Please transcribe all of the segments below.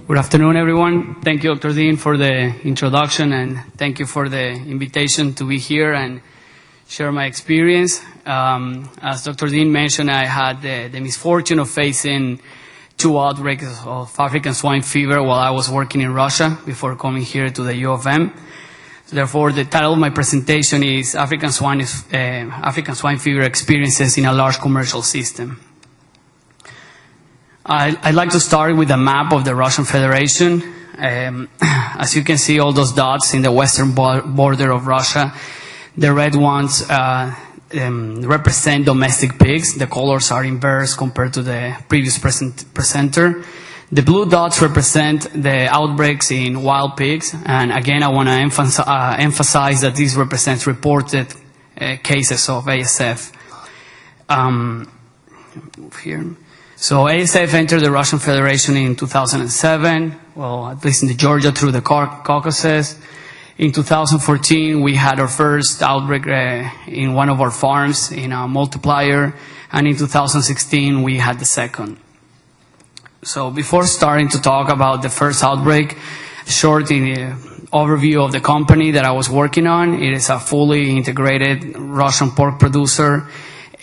Good afternoon, everyone. Thank you, Dr. Dean, for the introduction, and thank you for the invitation to be here and share my experience. As Dr. Dean mentioned, I had the misfortune of facing 2 outbreaks of African swine fever while I was working in Russia before coming here to the U of M. Therefore, the title of my presentation is African swine fever experiences in a large commercial system. I'd like to start with a map of the Russian Federation. As you can see, all those dots in the western border of Russia, the red ones represent domestic pigs. The colors are inverse compared to the previous presenter. The blue dots represent the outbreaks in wild pigs. And again, I want to emphasize that these represent reported cases of ASF. Move here. So ASF entered the Russian Federation in 2007, well, at least in Georgia through the Caucasus. In 2014, we had our first outbreak in one of our farms in a multiplier, and in 2016, we had the second. So before starting to talk about the first outbreak, short overview of the company that I was working on. It is a fully integrated Russian pork producer,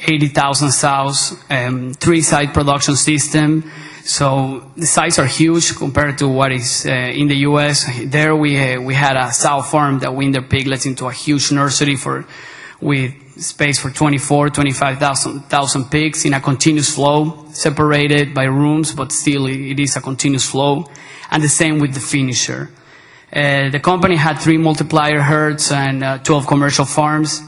80,000 sows, 3-site production system. So the sites are huge compared to what is in the U.S. There we had a sow farm that weaned their piglets into a huge nursery with space for 25,000 pigs in a continuous flow, separated by rooms, but still it is a continuous flow. And the same with the finisher. The company had 3 multiplier herds and 12 commercial farms.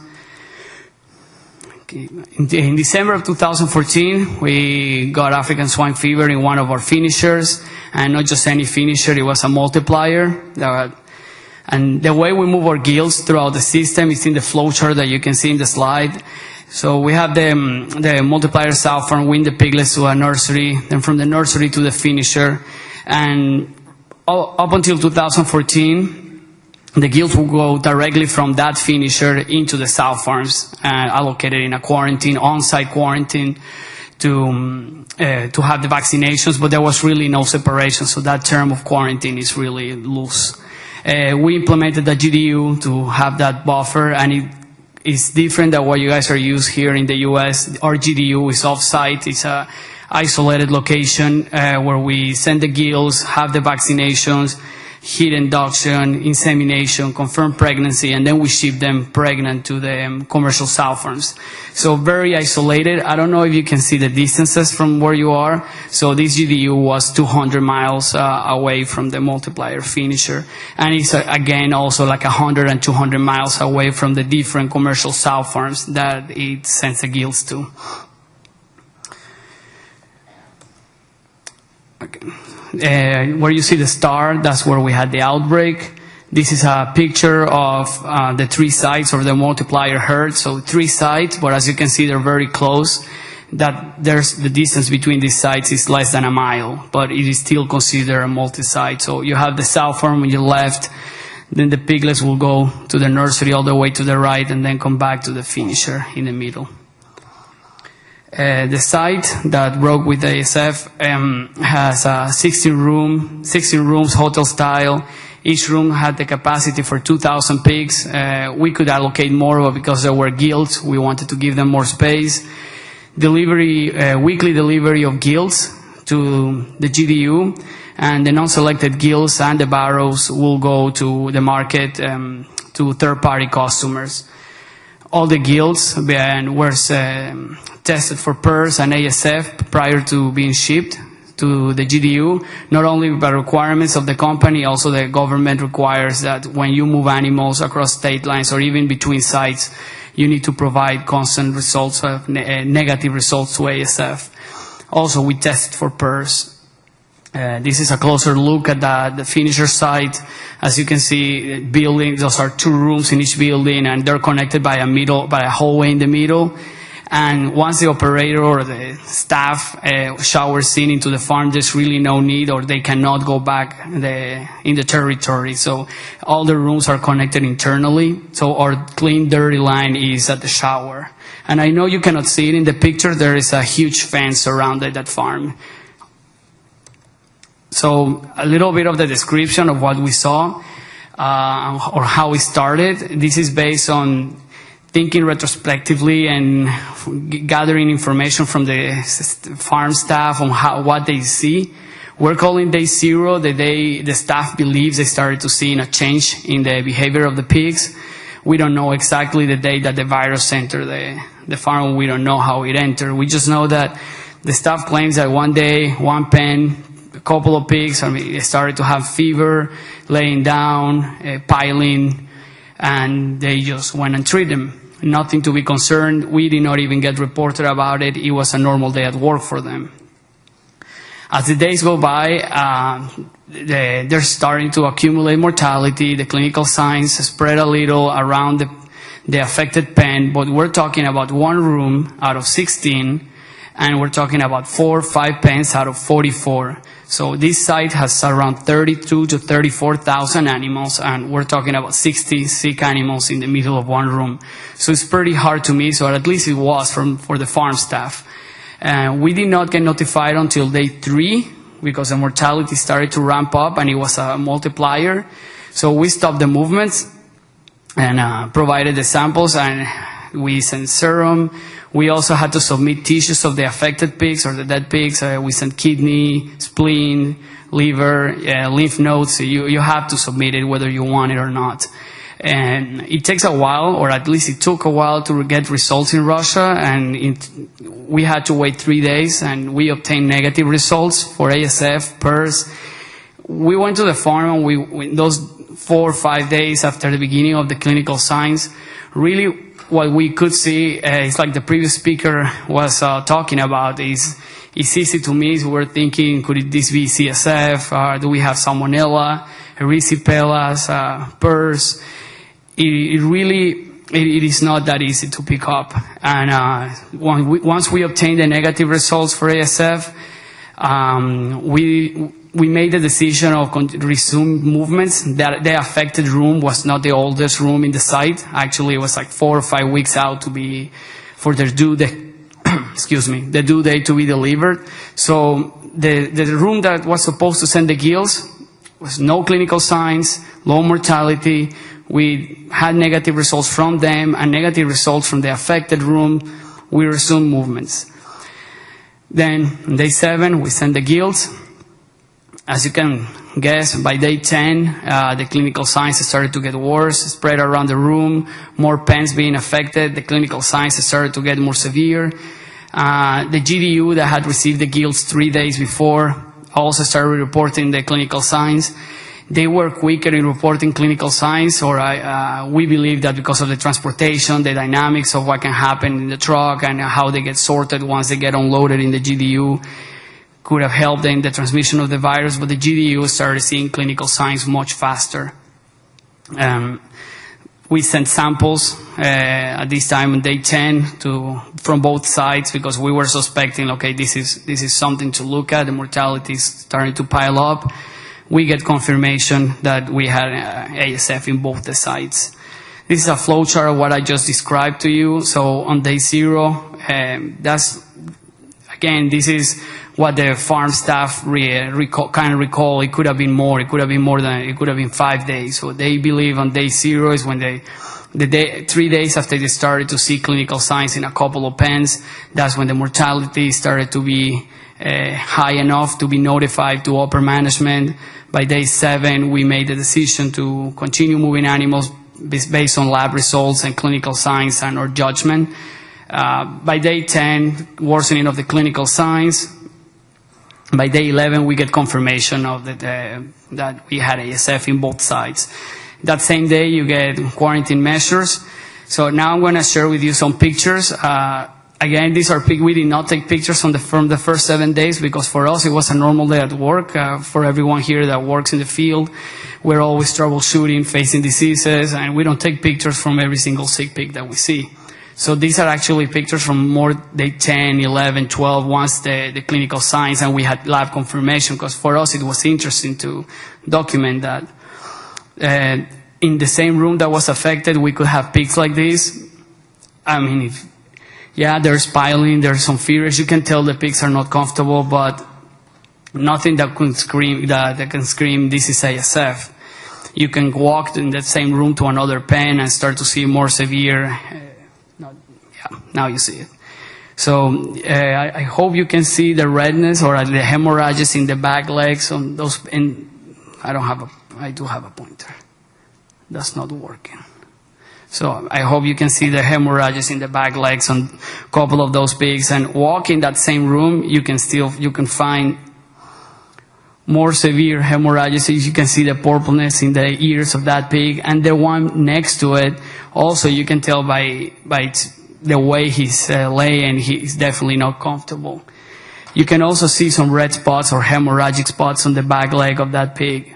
In December of 2014, we got African swine fever in one of our finishers, and not just any finisher, it was a multiplier. And the way we move our gills throughout the system is in the flow chart that you can see in the slide. So we have the multiplier sow farm, wean the piglets to a nursery, then from the nursery to the finisher. And up until 2014, the gills will go directly from that finisher into the sow farms, allocated in a quarantine, on-site quarantine, to have the vaccinations, but there was really no separation, so that term of quarantine is really loose. We implemented the GDU to have that buffer, and it is different than what you guys are used here in the US. Our GDU is off-site. It's a isolated location where we send the gills, have the vaccinations, heat induction, insemination, confirmed pregnancy, and then we ship them pregnant to the commercial sow farms. So very isolated. I don't know if you can see the distances from where you are. So this GDU was 200 miles away from the multiplier finisher. And it's, again, also like 100 and 200 miles away from the different commercial sow farms that it sends the gills to. Okay. Where you see the star, that's where we had the outbreak. This is a picture of the 3 sites of the multiplier herd. So 3 sites, but as you can see, they're very close. That there's the distance between these sites is less than a mile, but it is still considered a multi-site. So you have the sow farm on your left, then the piglets will go to the nursery all the way to the right, and then come back to the finisher in the middle. The site that broke with ASF has 16 rooms, hotel style. Each room had the capacity for 2,000 pigs. We could allocate more, but because there were gills, we wanted to give them more space. Weekly delivery of gills to the GDU, and the non-selected gills and the barrows will go to the market to third-party customers. All the gills were tested for PRRS and ASF prior to being shipped to the GDU, not only by requirements of the company, also the government requires that when you move animals across state lines or even between sites, you need to provide constant results, negative results to ASF. Also, we tested for PRRS. This is a closer look at the finisher site. As you can see, building, those are 2 rooms in each building, and they're connected by a hallway in the middle. And once the operator or the staff showers into the farm, there's really no need, or they cannot go back in the territory. So all the rooms are connected internally. So our clean, dirty line is at the shower. And I know you cannot see it in the picture. There is a huge fence around that farm. So a little bit of the description of what we saw or how we started. This is based on thinking retrospectively and gathering information from the farm staff on what they see. We're calling day 0 the day the staff believes they started to see a change in the behavior of the pigs. We don't know exactly the day that the virus entered the farm. We don't know how it entered. We just know that the staff claims that one day, one pen, a couple of pigs, they started to have fever, laying down, piling, and they just went and treated them. Nothing to be concerned. We did not even get reported about it. It was a normal day at work for them. As the days go by, they're starting to accumulate mortality. The clinical signs spread a little around the affected pen, but we're talking about one room out of 16, and we're talking about 4 or 5 pens out of 44. So this site has around 32 to 34,000 animals, and we're talking about 60 sick animals in the middle of one room. So it's pretty hard to miss, or at least it was for the farm staff. We did not get notified until day 3 because the mortality started to ramp up, and it was a multiplier. So we stopped the movements and provided the samples, and we sent serum. We also had to submit tissues of the affected pigs or the dead pigs. We sent kidney, spleen, liver, lymph nodes. You have to submit it whether you want it or not. And it takes a while, or at least it took a while to get results in Russia. And we had to wait 3 days, and we obtained negative results for ASF, PRRS. We went to the farm, and those 4 or 5 days after the beginning of the clinical signs, really what we could see is like the previous speaker was talking about is easy to miss. We're thinking, could this be CSF? Do we have Salmonella, erysipelas, PRRS? It is not that easy to pick up. And once we obtained the negative results for ASF, we made the decision of resume movements. That the affected room was not the oldest room in the site. Actually, it was like 4 or 5 weeks out for their due date, the due date to be delivered. So the room that was supposed to send the gills was no clinical signs, low mortality. We had negative results from them and negative results from the affected room. We resumed movements. Then on day 7, we sent the gills. As you can guess, by day 10, the clinical signs started to get worse, spread around the room, more pens being affected. The clinical signs started to get more severe. The GDU that had received the gills 3 days before also started reporting the clinical signs. They were quicker in reporting clinical signs, or we believe that because of the transportation, the dynamics of what can happen in the truck and how they get sorted once they get unloaded in the GDU, could have helped in the transmission of the virus, but the GDU started seeing clinical signs much faster. We sent samples at this time on day 10 from both sides because we were suspecting, okay, this is something to look at. The mortality is starting to pile up. We get confirmation that we had ASF in both the sites. This is a flowchart of what I just described to you. So on day 0, this is what the farm staff kind of recall. It could have been more. It could have been 5 days. So they believe on day 0 is when 3 days after they started to see clinical signs in a couple of pens, that's when the mortality started to be high enough to be notified to upper management. By day 7, we made the decision to continue moving animals based on lab results and clinical signs and our judgment. By day 10, worsening of the clinical signs. By day 11, we get confirmation of that we had ASF in both sides. That same day, you get quarantine measures. So now I'm going to share with you some pictures. Again, these are we did not take pictures from the first 7 days because for us it was a normal day at work. For everyone here that works in the field, we're always troubleshooting, facing diseases, and we don't take pictures from every single sick pig that we see. So these are actually pictures from more day 10, 11, 12, once the clinical signs, and we had lab confirmation, because for us it was interesting to document that. In the same room that was affected, we could have pigs like this. I mean, there's piling, there's some fevers. You can tell the pigs are not comfortable, but nothing that can scream, this is ASF. You can walk in that same room to another pen and start to see more severe. Now you see it. So I hope you can see the redness or the hemorrhages in the back legs on those. And I do have a pointer. That's not working. So I hope you can see the hemorrhages in the back legs on a couple of those pigs. And walk in that same room, you can find more severe hemorrhages. You can see the purpleness in the ears of that pig, and the one next to it. Also, you can tell by the way he's laying, he's definitely not comfortable. You can also see some red spots or hemorrhagic spots on the back leg of that pig.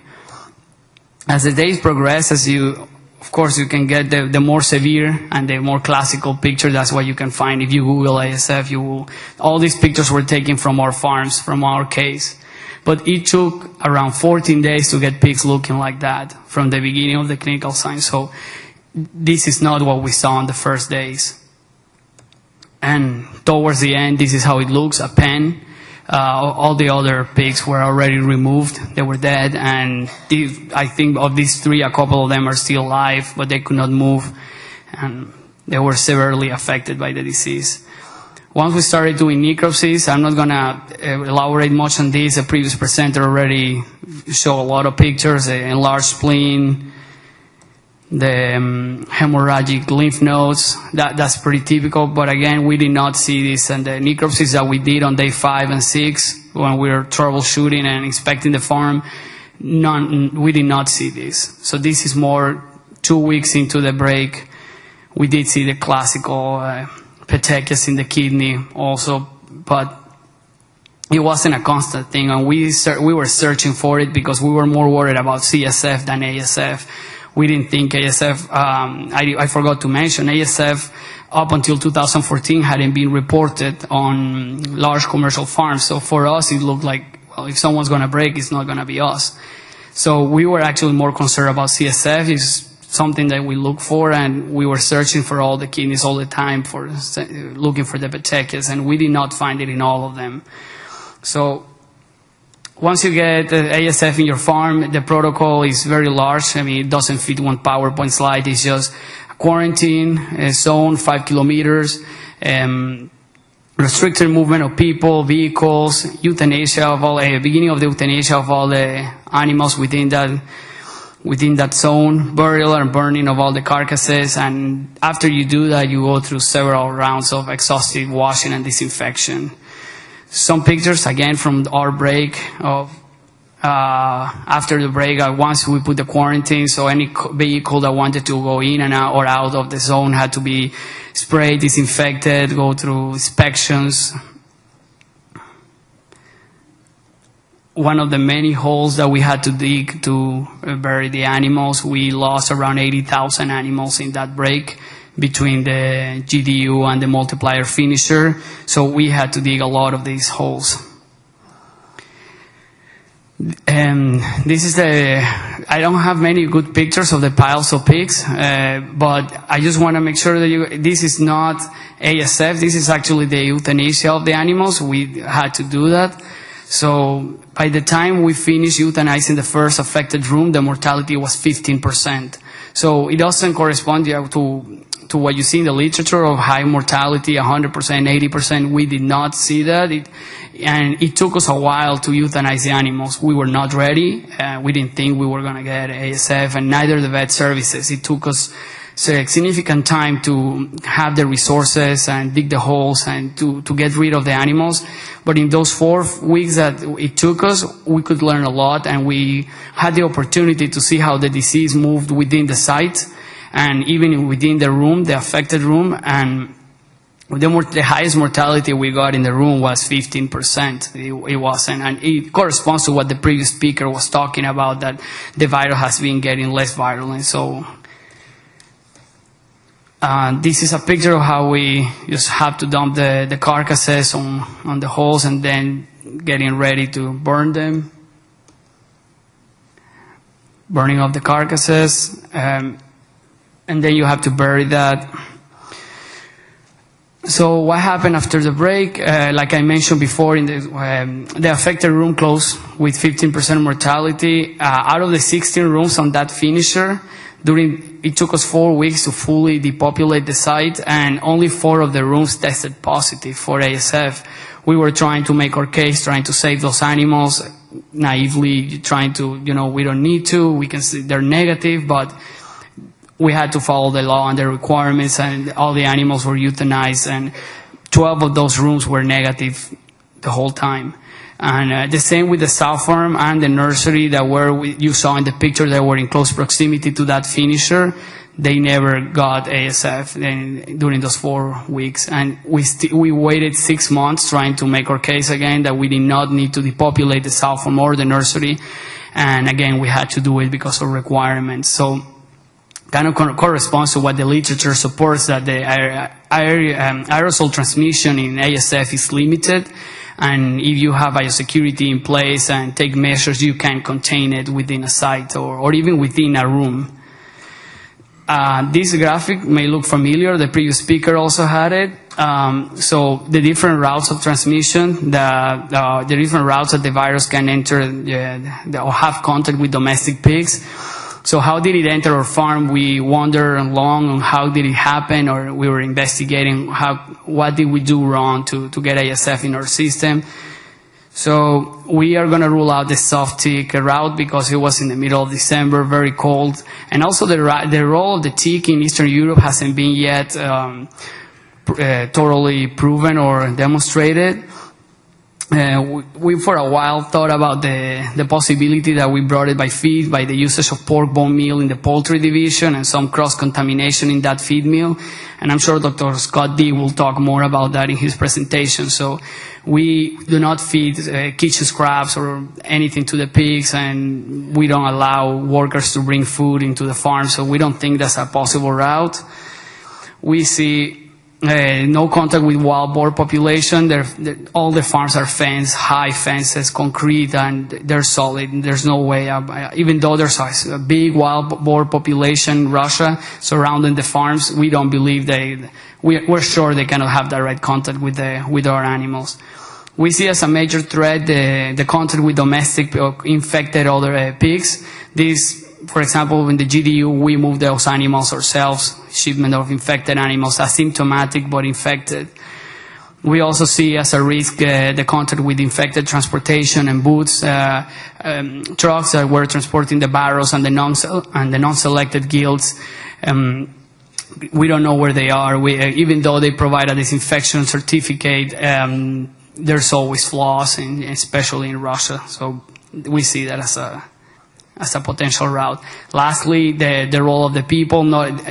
As the days progress, of course, you can get the more severe and the more classical picture. That's what you can find if you Google ASF. All these pictures were taken from our farms, from our case. But it took around 14 days to get pigs looking like that from the beginning of the clinical signs. So this is not what we saw on the first days. And towards the end, this is how it looks, a pen. All the other pigs were already removed. They were dead. And I think of these three, a couple of them are still alive, but they could not move. And they were severely affected by the disease. Once we started doing necropsies, I'm not going to elaborate much on this. The previous presenter already showed a lot of pictures, the enlarged spleen, the hemorrhagic lymph nodes. That's pretty typical, but again, we did not see this. And the necropsies that we did on day 5 and 6, when we were troubleshooting and inspecting the farm, we did not see this. So this is more 2 weeks into the break. We did see the classical petechias in the kidney also, but it wasn't a constant thing, and we were searching for it because we were more worried about CSF than ASF. We didn't think ASF, I forgot to mention, ASF up until 2014 hadn't been reported on large commercial farms, so for us it looked like, well, if someone's going to break, it's not going to be us. So we were actually more concerned about CSF. It's something that we look for, and we were searching for all the kidneys all the time, looking for the petechias, and we did not find it in all of them. So once you get ASF in your farm, the protocol is very large. I mean, it doesn't fit one PowerPoint slide. It's just a quarantine, a zone, 5 kilometers, restricted movement of people, vehicles, euthanasia beginning of the euthanasia of all the animals within that zone, burial and burning of all the carcasses, and after you do that, you go through several rounds of exhaustive washing and disinfection. Some pictures, again, from our break of after the break, once we put the quarantine, so any vehicle that wanted to go in and out or out of the zone had to be sprayed, disinfected, go through inspections. One of the many holes that we had to dig to bury the animals, we lost around 80,000 animals in that break between the GDU and the multiplier finisher. So we had to dig a lot of these holes. This is I don't have many good pictures of the piles of pigs, but I just want to make sure that this is not ASF. This is actually the euthanasia of the animals. We had to do that. So by the time we finished euthanizing the first affected room, the mortality was 15%. So it doesn't correspond to what you see in the literature of high mortality, 100%, 80%. We did not see that. And it took us a while to euthanize the animals. We were not ready. We didn't think we were going to get ASF, and neither the vet services. It took us significant time to have the resources and dig the holes and to get rid of the animals. But in those 4 weeks that it took us, we could learn a lot, and we had the opportunity to see how the disease moved within the site and even within the room, the affected room. And the highest mortality we got in the room was 15%. It wasn't, and it corresponds to what the previous speaker was talking about, that the virus has been getting less virulent. So This is a picture of how we just have to dump the carcasses on the holes and then getting ready to burn them. Burning of the carcasses, and then you have to bury that. So what happened after the break? Like I mentioned before, in the affected room closed with 15% mortality. Out of the 16 rooms on that finisher, it took us 4 weeks to fully depopulate the site, and only 4 of the rooms tested positive for ASF. We were trying to make our case, trying to save those animals, naively trying to, we don't need to, we can see they're negative, but we had to follow the law and the requirements, and all the animals were euthanized, and 12 of those rooms were negative the whole time. And the same with the sow farm and the nursery you saw in the picture that were in close proximity to that finisher. They never got ASF during those 4 weeks. And we waited 6 months trying to make our case again that we did not need to depopulate the sow farm or the nursery. And again, we had to do it because of requirements. So kind of corresponds to what the literature supports, that the aerosol transmission in ASF is limited. And if you have biosecurity in place and take measures, you can contain it within a site or even within a room. This graphic may look familiar. The previous speaker also had it. So the different routes of transmission, the different routes that the virus can enter or have contact with domestic pigs. So how did it enter our farm? We wondered long on how did it happen, or we were investigating what did we do wrong to get ASF in our system. So we are going to rule out the soft tick route because it was in the middle of December, very cold. And also the role of the tick in Eastern Europe hasn't been yet totally proven or demonstrated. We for a while thought about the possibility that we brought it by feed, by the usage of pork bone meal in the poultry division and some cross-contamination in that feed meal. And I'm sure Dr. Scott D. will talk more about that in his presentation. So we do not feed kitchen scraps or anything to the pigs, and we don't allow workers to bring food into the farm, so we don't think that's a possible route. We see no contact with wild boar population. All the farms are fenced, high fences, concrete, and they're solid. There's no way up. Even though there's a big wild boar population in Russia surrounding the farms, we don't believe we're sure they cannot have direct contact with our animals. We see as a major threat the contact with domestic infected other pigs. For example, in the GDU, we move those animals ourselves, shipment of infected animals, asymptomatic but infected. We also see as a risk the contact with infected transportation and boots, trucks that were transporting the barrows and the non-selected gilts. We don't know where they are. Even though they provide a disinfection certificate, there's always flaws, especially in Russia. So we see that as a potential route. Lastly, the role of the people.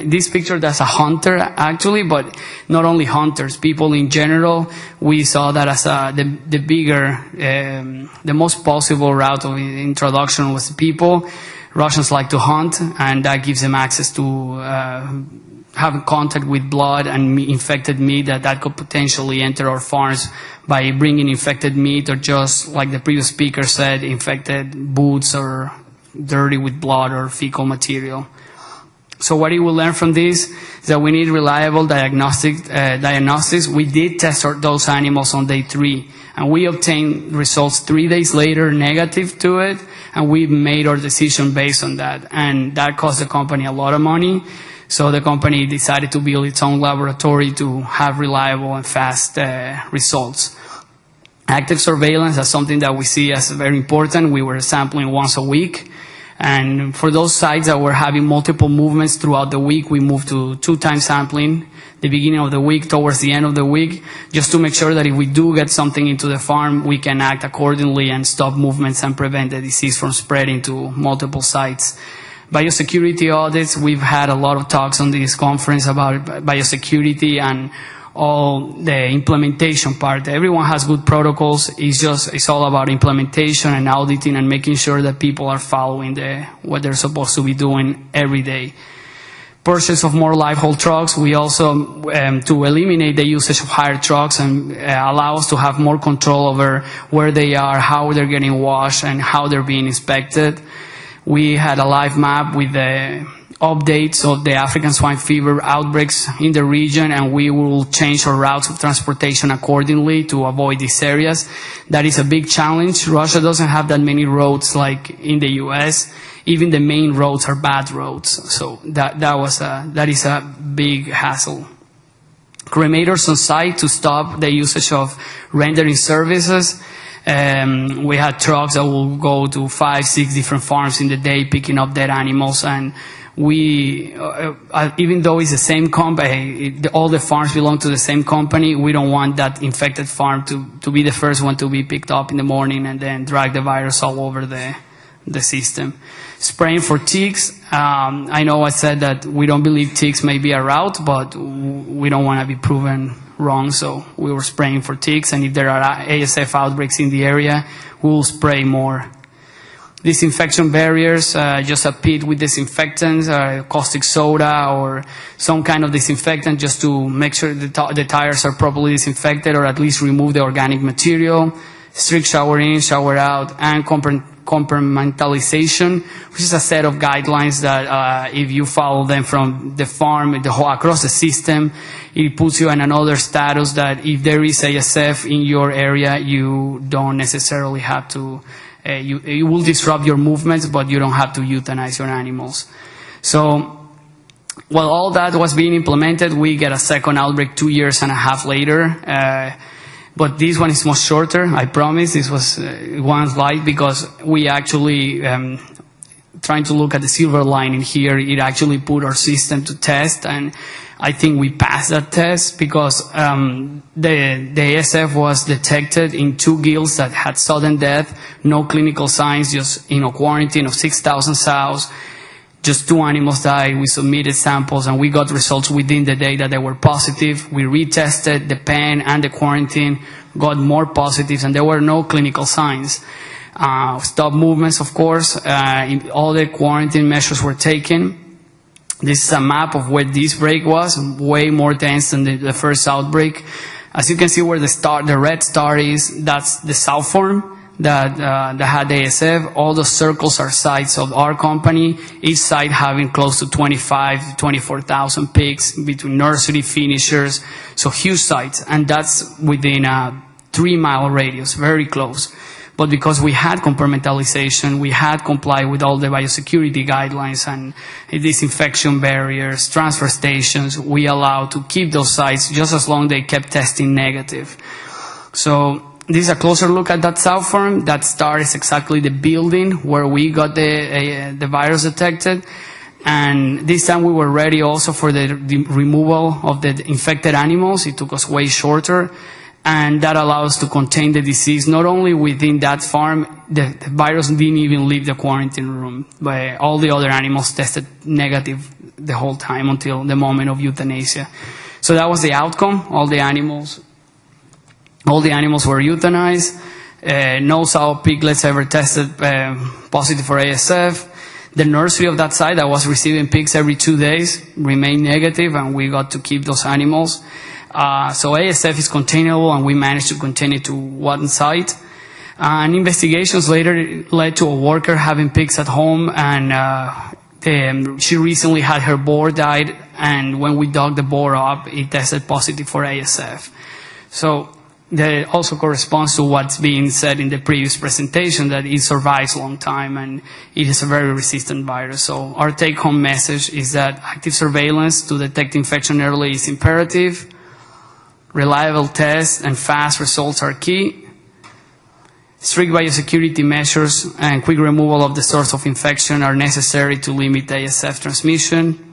This picture, that's a hunter actually, but not only hunters, people in general. We saw that as the bigger, the most possible route of introduction was people. Russians like to hunt, and that gives them access to have contact with blood and infected meat that could potentially enter our farms by bringing infected meat, or just like the previous speaker said, infected boots or dirty with blood or fecal material. So what you will learn from this is that we need reliable diagnostics. We did test those animals on day 3, and we obtained results 3 days later negative to it, and we made our decision based on that. And that cost the company a lot of money. So the company decided to build its own laboratory to have reliable and fast results. Active surveillance is something that we see as very important. We were sampling once a week. And for those sites that were having multiple movements throughout the week, we moved to 2-time sampling, the beginning of the week towards the end of the week, just to make sure that if we do get something into the farm, we can act accordingly and stop movements and prevent the disease from spreading to multiple sites. Biosecurity audits, we've had a lot of talks on this conference about biosecurity and all the implementation part. Everyone has good protocols. It's all about implementation and auditing and making sure that people are following what they're supposed to be doing every day. purchase of more live haul trucks. We also, to eliminate the usage of hired trucks and allow us to have more control over where they are, how they're getting washed, and how they're being inspected. We had a live map with the updates of the African swine fever outbreaks in the region, and we will change our routes of transportation accordingly to avoid these areas. That is a big challenge. Russia doesn't have that many roads like in the US. Even the main roads are bad roads. So that is a big hassle. Cremators on site to stop the usage of rendering services. We had trucks that will go to 5, 6 different farms in the day picking up dead animals, and we, even though it's the same company, all the farms belong to the same company, we don't want that infected farm to be the first one to be picked up in the morning and then drag the virus all over the system. Spraying for ticks. I know I said that we don't believe ticks may be a route, but we don't want to be proven wrong, so we were spraying for ticks, and if there are ASF outbreaks in the area, we will spray more. Disinfection barriers, just a pit with disinfectants, caustic soda, or some kind of disinfectant just to make sure the tires are properly disinfected, or at least remove the organic material. Strict shower in, shower out, and compartmentalization, which is a set of guidelines that if you follow them from the farm across the system, it puts you in another status that if there is ASF in your area, you don't necessarily have to, it will disrupt your movements, but you don't have to euthanize your animals. So while all that was being implemented, we get a second outbreak 2.5 years later. But this one is much shorter, I promise. This was one slide because we actually, trying to look at the silver lining here, it actually put our system to test, and I think we passed that test because the ASF was detected in 2 gills that had sudden death, no clinical signs, just in a quarantine of 6,000 sows. Just 2 animals died. We submitted samples, and we got results within the day that they were positive. We retested the pen and the quarantine, got more positives, and there were no clinical signs. Stop movements, of course. All the quarantine measures were taken. This is a map of where this break was, way more dense than the first outbreak. As you can see where the red star is, that's the south farm that had ASF. All the circles are sites of our company, each site having close to 25,000 to 24,000 pigs between nursery, finishers, so huge sites, and that's within a 3-mile radius, very close. But because we had compartmentalization, we had complied with all the biosecurity guidelines and disinfection barriers, transfer stations, we allowed to keep those sites just as long as they kept testing negative. So this is a closer look at that south farm. That star is exactly the building where we got the virus detected. And this time we were ready also for the removal of the infected animals. It took us way shorter. And that allows us to contain the disease not only within that farm, the virus didn't even leave the quarantine room, but all the other animals tested negative the whole time until the moment of euthanasia. So that was the outcome. All the animals were euthanized. No sow piglets ever tested positive for ASF. The nursery of that site that was receiving pigs every 2 days remained negative, and we got to keep those animals. So ASF is containable, and we managed to contain it to one site. And investigations later led to a worker having pigs at home, and she recently had her boar died, and when we dug the boar up, it tested positive for ASF. So that also corresponds to what's being said in the previous presentation, that it survives a long time and it is a very resistant virus. So our take-home message is that active surveillance to detect infection early is imperative. Reliable tests and fast results are key. Strict biosecurity measures and quick removal of the source of infection are necessary to limit ASF transmission.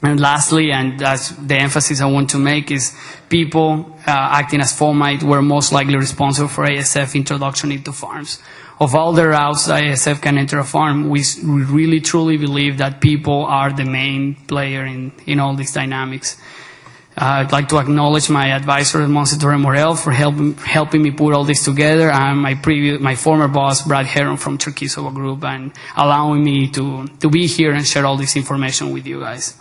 And lastly, and that's the emphasis I want to make, is people acting as fomite were most likely responsible for ASF introduction into farms. Of all the routes that ASF can enter a farm, we really truly believe that people are the main player in all these dynamics. I'd like to acknowledge my advisor, Monsignor Morel, for helping me put all this together, and my former boss, Brad Heron from Turkisovo Group, and allowing me to be here and share all this information with you guys.